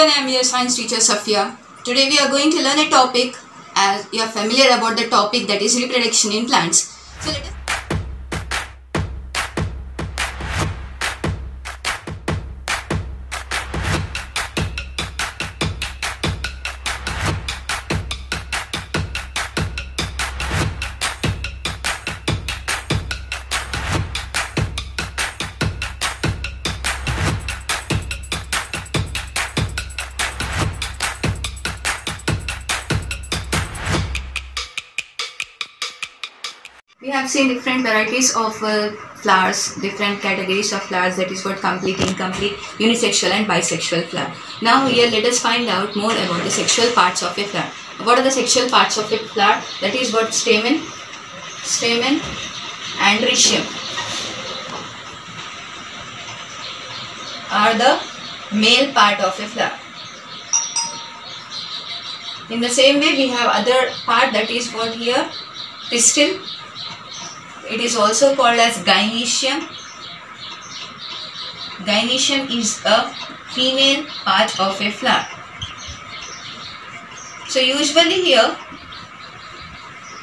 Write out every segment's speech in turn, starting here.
everyone, I am your science teacher Safia. Today we are going to learn a topic as you are familiar about the topic, that is reproduction in plants. So let us we have seen different varieties of flowers, different categories of flowers, that is what complete, incomplete, unisexual and bisexual flower. Now here let us find out more about the sexual parts of a flower. What are the sexual parts of a flower? That is what stamen and rhizium are the male part of a flower. In the same way we have other part, that is what here, pistil. It is also called as gynoecium. Gynoecium is a female part of a flower. So usually here,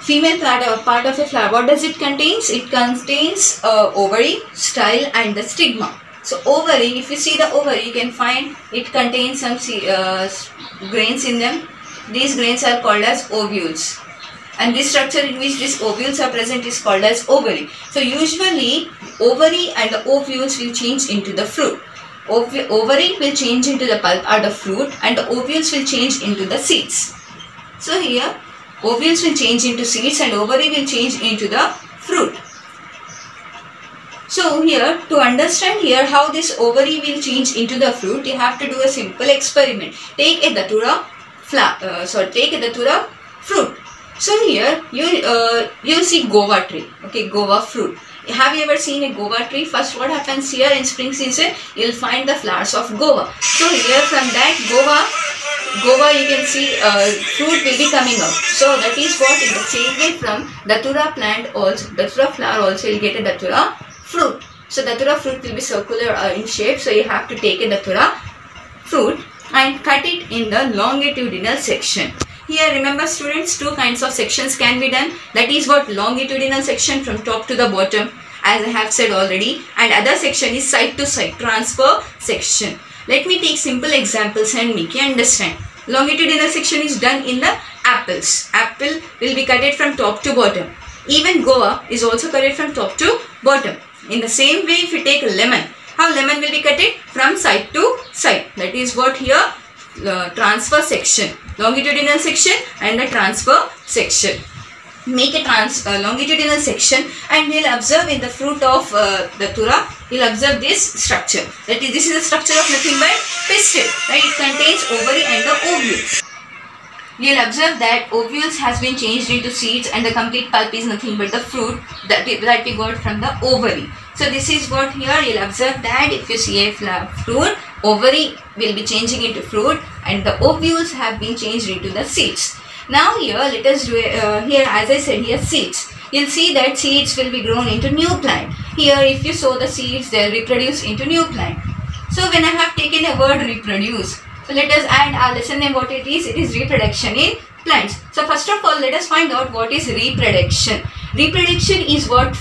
female part of a flower, what does it contain? It contains ovary, style and the stigma. So ovary, if you see the ovary, you can find it contains some grains in them. These grains are called as ovules. And this structure in which these ovules are present is called as ovary. So usually ovary and the ovules will change into the fruit. Ovary will change into the pulp or the fruit, and the ovules will change into the seeds. So here ovules will change into seeds and ovary will change into the fruit. So here, to understand here how this ovary will change into the fruit, you have to do a simple experiment. Take a datura fruit. So here you see guava tree, okay, guava fruit. Have you ever seen a guava tree? First what happens here in spring season, you will find the flowers of guava. So here from that guava you can see fruit will be coming out. So that is what, in the same way from datura plant also, datura flower also you will get a datura fruit. So datura fruit will be circular in shape. So you have to take a datura fruit and cut it in the longitudinal section. Here remember students, two kinds of sections can be done. That is what, longitudinal section from top to the bottom, as I have said already, and other section is side to side, transfer section. Let me take simple examples and make you understand. Longitudinal section is done in the apples. Apple will be cutted from top to bottom. Even guava is also cutted from top to bottom. In the same way, if you take lemon, how lemon will be cutted? From side to side. That is what here, transfer section, longitudinal section and the transfer section. Make a longitudinal section and we will observe in the fruit of datura, we will observe this structure. That is, this is the structure of nothing but pistil, right? It contains ovary and the ovule. You will observe that ovules has been changed into seeds and the complete pulp is nothing but the fruit that we got from the ovary. So this is what here you will observe, that if you see a fruit, ovary will be changing into fruit and the ovules have been changed into the seeds. Now here let us do here, as I said, here seeds. You will see that seeds will be grown into new plant. Here if you sow the seeds, they will reproduce into new plant. So when I have taken a word reproduce, so let us add our lesson name what it is. It is reproduction in plants. So first of all let us find out what is reproduction. Reproduction is what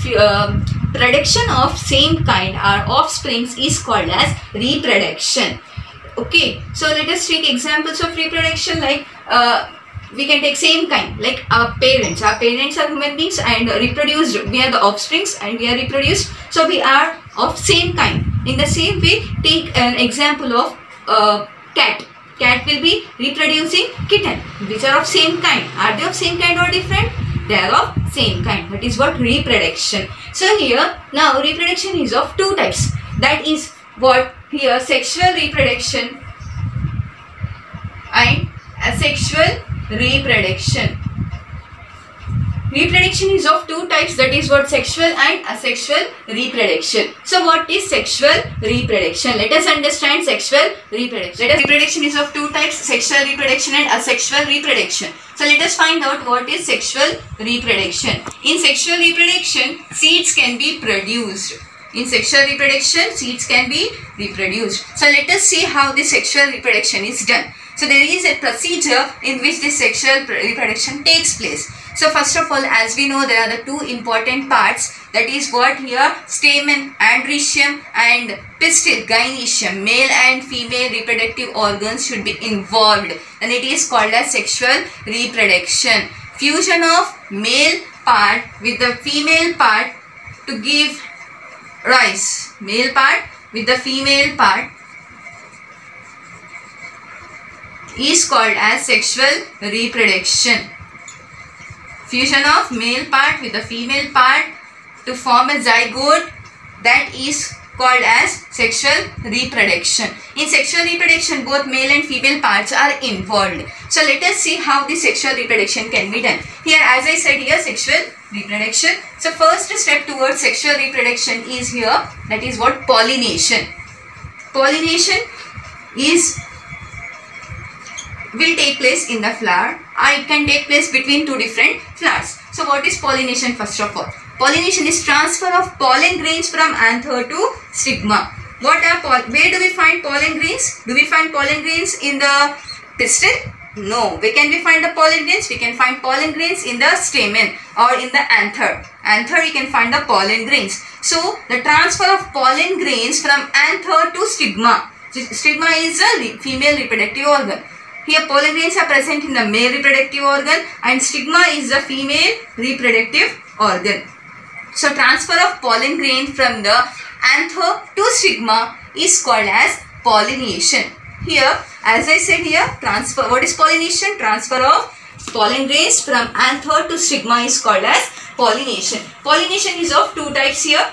production of same kind or offsprings is called as reproduction. Okay, so let us take examples of reproduction, like we can take same kind, like our parents. Our parents are human beings and reproduced. We are the offsprings and we are reproduced. So we are of same kind. In the same way, take an example of cat. Cat will be reproducing kitten, which are of same kind. Are they of same kind or different? They are of same kind. That is what reproduction. So here now reproduction is of two types. That is what here, sexual reproduction and asexual reproduction. Reproduction is of two types, that is what, sexual and asexual reproduction. So what is sexual reproduction? Let us understand sexual reproduction. Reproduction is of two types, sexual reproduction and asexual reproduction. So let us find out what is sexual reproduction. In sexual reproduction, seeds can be produced. In sexual reproduction, seeds can be reproduced. So let us see how the sexual reproduction is done. So there is a procedure in which the sexual reproduction takes place. So first of all, as we know, there are the two important parts, that is what here, stamen, andrecium, and pistil, gynoecium. Male and female reproductive organs should be involved, and it is called as sexual reproduction. Fusion of male part with the female part to give rise. Male part with the female part is called as sexual reproduction. Fusion of male part with the female part to form a zygote, that is called as sexual reproduction. In sexual reproduction, both male and female parts are involved. So let us see how the sexual reproduction can be done. Here, as I said here, sexual reproduction. So first step towards sexual reproduction is here, that is what, pollination. Pollination will take place in the flower, or it can take place between two different flowers. So what is pollination first of all? Pollination is transfer of pollen grains from anther to stigma. Where do we find pollen grains? Do we find pollen grains in the pistil? No. Where can we find the pollen grains? We can find pollen grains in the stamen or in the anther. Anther we can find the pollen grains. So the transfer of pollen grains from anther to stigma. Stigma is a female reproductive organ. Here pollen grains are present in the male reproductive organ and stigma is the female reproductive organ. So transfer of pollen grain from the anther to stigma is called as pollination. Here, as I said here, transfer. What is pollination? Transfer of pollen grains from anther to stigma is called as pollination. Pollination is of two types here.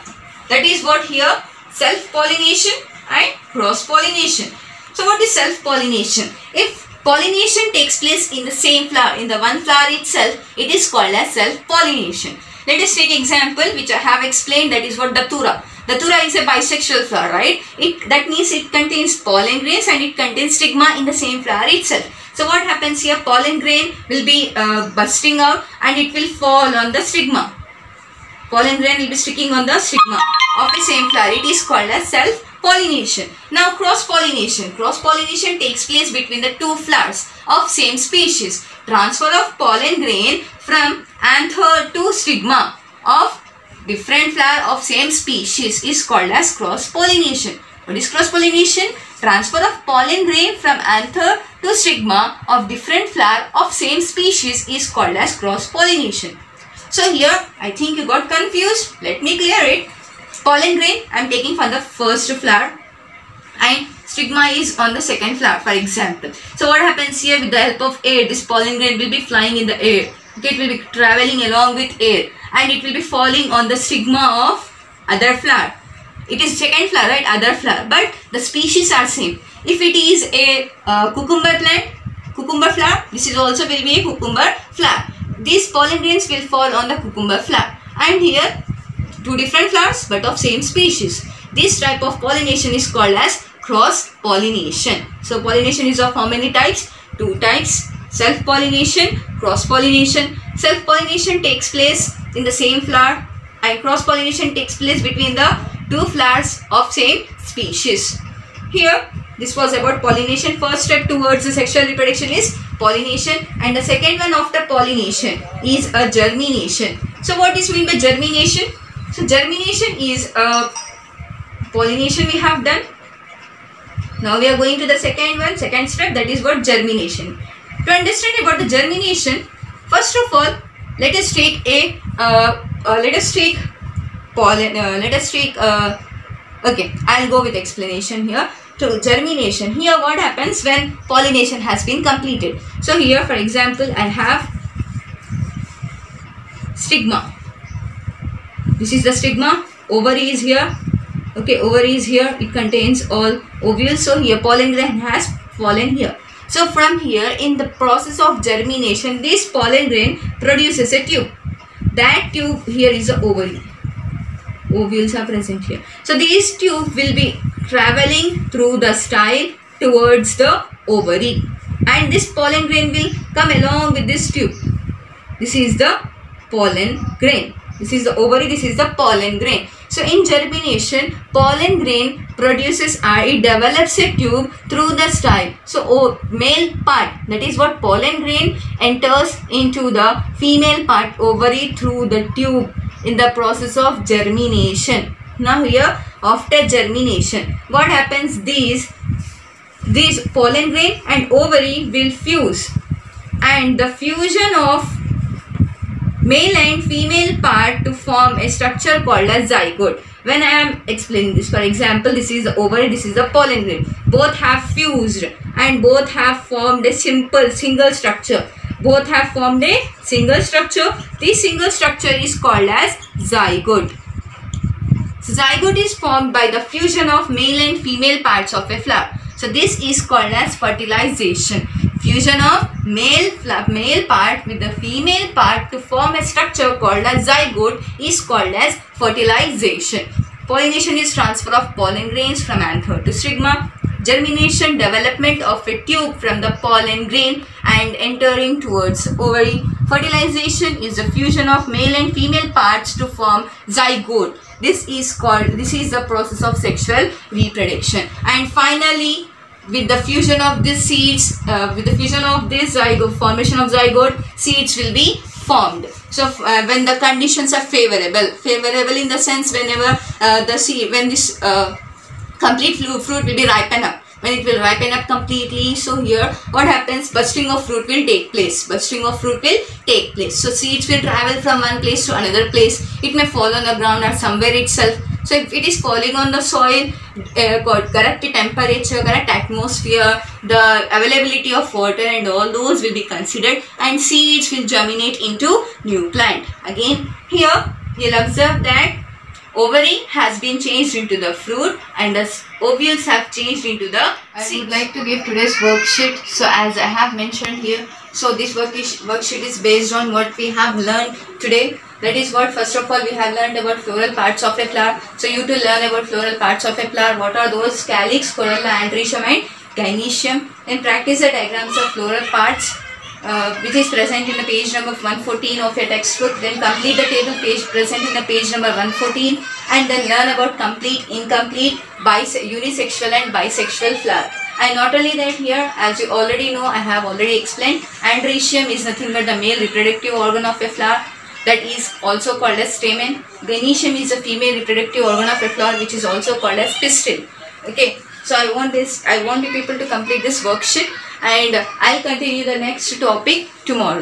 That is what here, self-pollination and cross-pollination. So what is self-pollination? If pollination takes place in the same flower, in the one flower itself, it is called as self-pollination. Let us take example which I have explained, that is what Datura. Datura is a bisexual flower, right? That means it contains pollen grains and it contains stigma in the same flower itself. So what happens here? Pollen grain will be bursting out and it will fall on the stigma. Pollen grain will be sticking on the stigma of the same flower. It is called as self-pollination. Now cross-pollination. Cross-pollination takes place between the two flowers of same species. Transfer of pollen grain from anther to stigma of different flower of same species is called as cross-pollination. What is cross-pollination? Transfer of pollen grain from anther to stigma of different flower of same species is called as cross-pollination. So here, I think you got confused. Let me clear it. Pollen grain I am taking from the first flower and stigma is on the second flower, for example. So what happens here? With the help of air, this pollen grain will be flying in the air. Okay, it will be traveling along with air and it will be falling on the stigma of other flower. It is second flower, right? Other flower, but the species are same. If it is a cucumber plant, cucumber flower, this is also will be a cucumber flower. These pollen grains will fall on the cucumber flower, and here two different flowers but of same species. This type of pollination is called as cross-pollination. So pollination is of how many types? Two types. Self-pollination, cross-pollination. Self-pollination takes place in the same flower and cross-pollination takes place between the two flowers of same species. Here, this was about pollination. First step towards the sexual reproduction is pollination, and the second one after pollination is a germination. So what is meant by germination? So germination is a pollination we have done. Now we are going to the second one, second step, that is what germination. To understand about the germination, first of all, let us take okay, I'll go with explanation here. To germination, here what happens when pollination has been completed. So here, for example, I have stigma. This is the stigma. Ovary is here. Okay, ovary is here. It contains all ovules. So here pollen grain has fallen here. So from here, in the process of germination, this pollen grain produces a tube. That tube here is the ovary. Ovules are present here. So these tube will be traveling through the style towards the ovary, and this pollen grain will come along with this tube. This is the pollen grain. This is the ovary, this is the pollen grain. So in germination, pollen grain produces it develops a tube through the style. So male part, that is what pollen grain enters into the female part ovary through the tube in the process of germination. Now here, after germination, what happens? These pollen grain and ovary will fuse, and the fusion of male and female part to form a structure called as zygote. When I am explaining this, for example, this is the ovary, this is the pollen grain. Both have fused and both have formed a single structure. Both have formed a single structure. This single structure is called as zygote. So zygote is formed by the fusion of male and female parts of a flower. So this is called as fertilization. Fusion of male part with the female part to form a structure called as zygote is called as fertilization. Pollination is transfer of pollen grains from anther to stigma. Germination, development of a tube from the pollen grain and entering towards ovary. Fertilization is the fusion of male and female parts to form zygote. This is the process of sexual reproduction. And finally, with the fusion of these seeds, zygote, formation of zygote, seeds will be formed. So when the conditions are favorable in the sense whenever when this complete fruit will be ripen up. When it will ripen up completely, so here what happens? Bursting of fruit will take place. So seeds will travel from one place to another place. It may fall on the ground or somewhere itself. So if it is falling on the soil, correct temperature, correct atmosphere, the availability of water and all those will be considered, and seeds will germinate into new plant. Again, here you'll observe that ovary has been changed into the fruit and the ovules have changed into the seed. I would like to give today's worksheet. So as I have mentioned here, so this worksheet is based on what we have learned today. That is what, first of all, we have learned about floral parts of a flower. So you to learn about floral parts of a flower. What are those? Calyx, corolla, androecium and gynoecium. Then practice the diagrams of floral parts, which is present in the page number 114 of your textbook. Then complete the table page present in the page number 114, and then learn about complete, incomplete, unisexual and bisexual flower. And not only that, here, as you already know, I have already explained, androecium is nothing but the male reproductive organ of a flower, that is also called as stamen. Gynoecium is the female reproductive organ of a flower, which is also called as pistil. Okay, so I want you people to complete this worksheet, and I'll continue the next topic tomorrow.